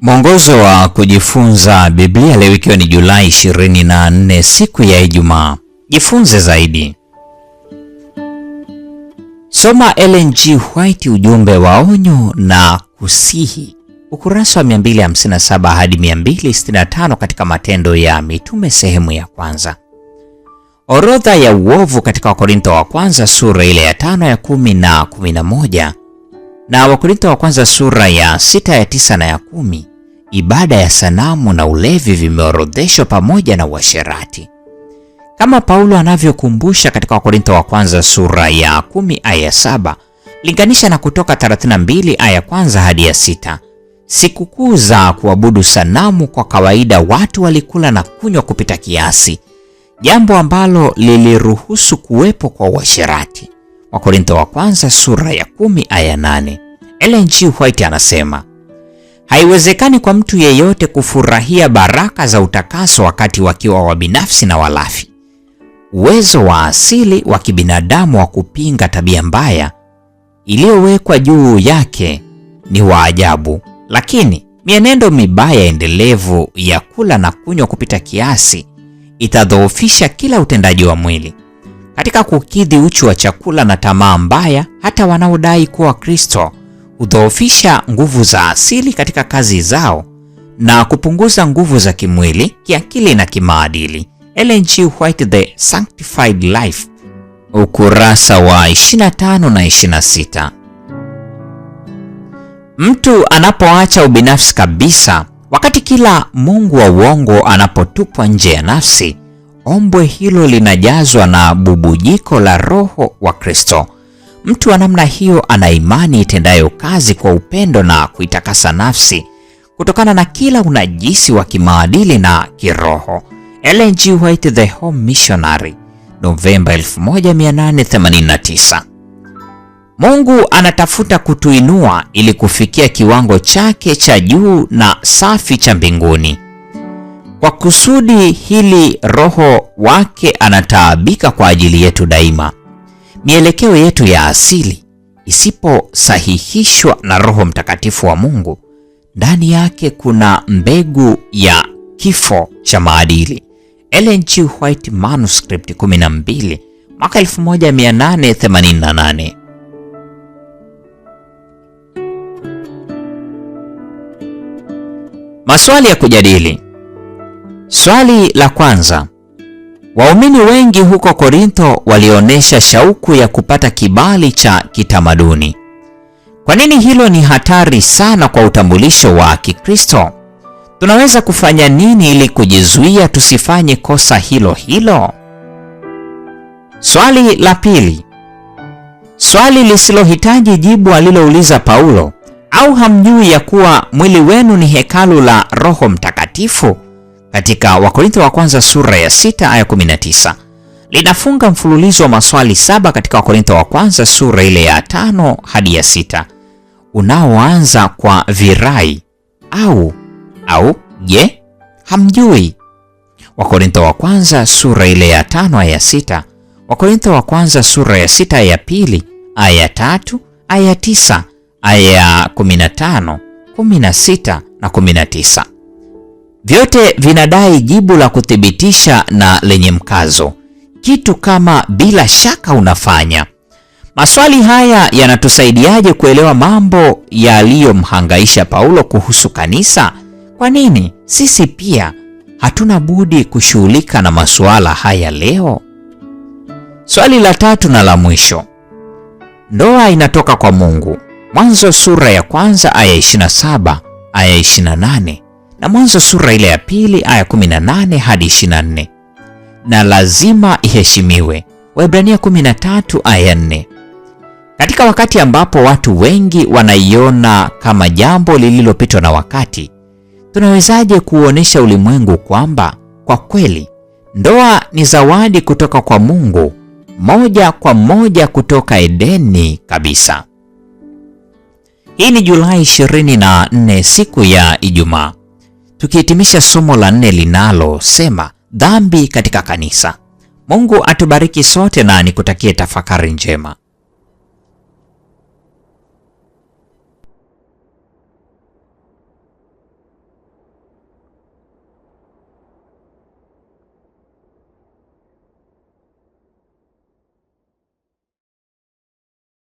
Mwongozo wa kujifunza Biblia leo ikiwa ni Julai 24 siku ya Ijumaa. Jifunze zaidi. Soma Ellen G. White ujumbe wa onyo na kusihi. Ukurasa wa 257 hadi 265 katika Matendo ya Mitume sehemu ya kwanza. Orodha ya uovu katika Wakorintho wa kwanza sura ile ya 5 ya 10 na 11 na Wakorintho wa kwanza sura ya 6 ya 9 na ya 10. Ibada ya sanamu na ulevi vimeorodheshwa pamoja na uasherati. Kama Paulo anavyokumbusha katika Wakorintho wa kwanza sura ya 10 aya 7, linganisha na Kutoka 32 aya kwanza hadi ya 6. Sikukuu za kuabudu sanamu kwa kawaida watu walikula na kunywa kupita kiasi, jambo ambalo liliruhusu kuwepo kwa uasherati. Wakorintho wa kwanza sura ya 10 aya 8. Ellen G. White anasema, haiwezekani kwa mtu yeyote kufurahia baraka za utakaso wakati wakiwa wabinafsi na walafi. Uwezo wa asili wa kibinadamu wa kupinga tabia mbaya iliyowekwa juu yake ni wa ajabu, lakini mienendo mibaya endelevu ya kula na kunywa kupita kiasi itadhoofisha kila utendaji wa mwili. Katika kukidhi uchu wa chakula na tamaa mbaya, hata wanaodai kuwa Kristo hudhoofisha nguvu za asili katika kazi zao na kupunguza nguvu za kimwili, kiakili na kimaadili. Ellen G. White, The Sanctified Life, ukurasa wa 25 na 26. Mtu anapoacha ubinafsi kabisa, wakati kila mungu wa uongo anapotupwa nje ya nafsi, ombwe hilo linajazwa na bubujiko la Roho wa Kristo. Mtu wa namna hiyo ana imani itendayo kazi kwa upendo na kuitakasa nafsi kutokana na kila unajisi wa kimaadili na kiroho. Ellen G. White, The Home Missionary, Novemba 1889. Mungu anatafuta kutuinua ili kufikia kiwango chake cha juu na safi cha mbinguni. Kwa kusudi hili Roho wake anataabika kwa ajili yetu daima. Mielekeo yetu ya asili isiposahihishwa na Roho Mtakatifu wa Mungu, ndani yake kuna mbegu ya kifo cha maadili. Ellen G. White, Manuscript 12, mwaka 1888. Maswali ya kujadili. Swali la kwanza: waumini wengi huko Korintho walionyesha shauku ya kupata kibali cha kitamaduni. Kwa nini hilo ni hatari sana kwa utambulisho wa Kikristo? Tunaweza kufanya nini ili kujizuia tusifanye kosa hilo? Swali la pili. Swali lisilohitaji jibu alilouliza Paulo: au hamjui ya kuwa mwili wenu ni hekalu la Roho Mtakatifu? Katika Wakorintho wa kwanza sura ya 6 aya 19. Linafunga mfululizo wa maswali 7 katika Wakorintho wa kwanza sura ile ya 5 hadi ya 6, unaoanza kwa virai au je, hamjui? Wakorintho wa kwanza sura ile ya 5 aya 6, Wakorintho wa kwanza sura ya 6 aya 2, aya 3, aya 9, aya 15, 16 na 19. Vyote vinadai jibu la kuthibitisha na lenye mkazo, kitu kama bila shaka unafanya. Maswali haya yanatusaidiaje kuelewa mambo yaliyomhangaisha Paulo kuhusu kanisa? Kwa nini sisi pia hatuna budi kushughulika na masuala haya leo? Swali la tatu na la mwisho. Ndoa inatoka kwa Mungu. Mwanzo sura ya kwanza aya 27, aya 28 na Mwanzo sura ile ya 2 aya 18 hadi 24. Na lazima iheshimiwe. Waebrania 13 aya 4. Katika wakati ambapo watu wengi wanaiona kama jambo lililopitwa na wakati, tunawezaje kuonesha ulimwengu kwamba kwa kweli ndoa ni zawadi kutoka kwa Mungu, moja kwa moja kutoka Edeni kabisa? Hii ni Julai 24 siku ya Ijumaa, tukihitimisha somo la 4 linalosema dhambi katika kanisa. Mungu atubariki sote na nikutakie tafakari njema.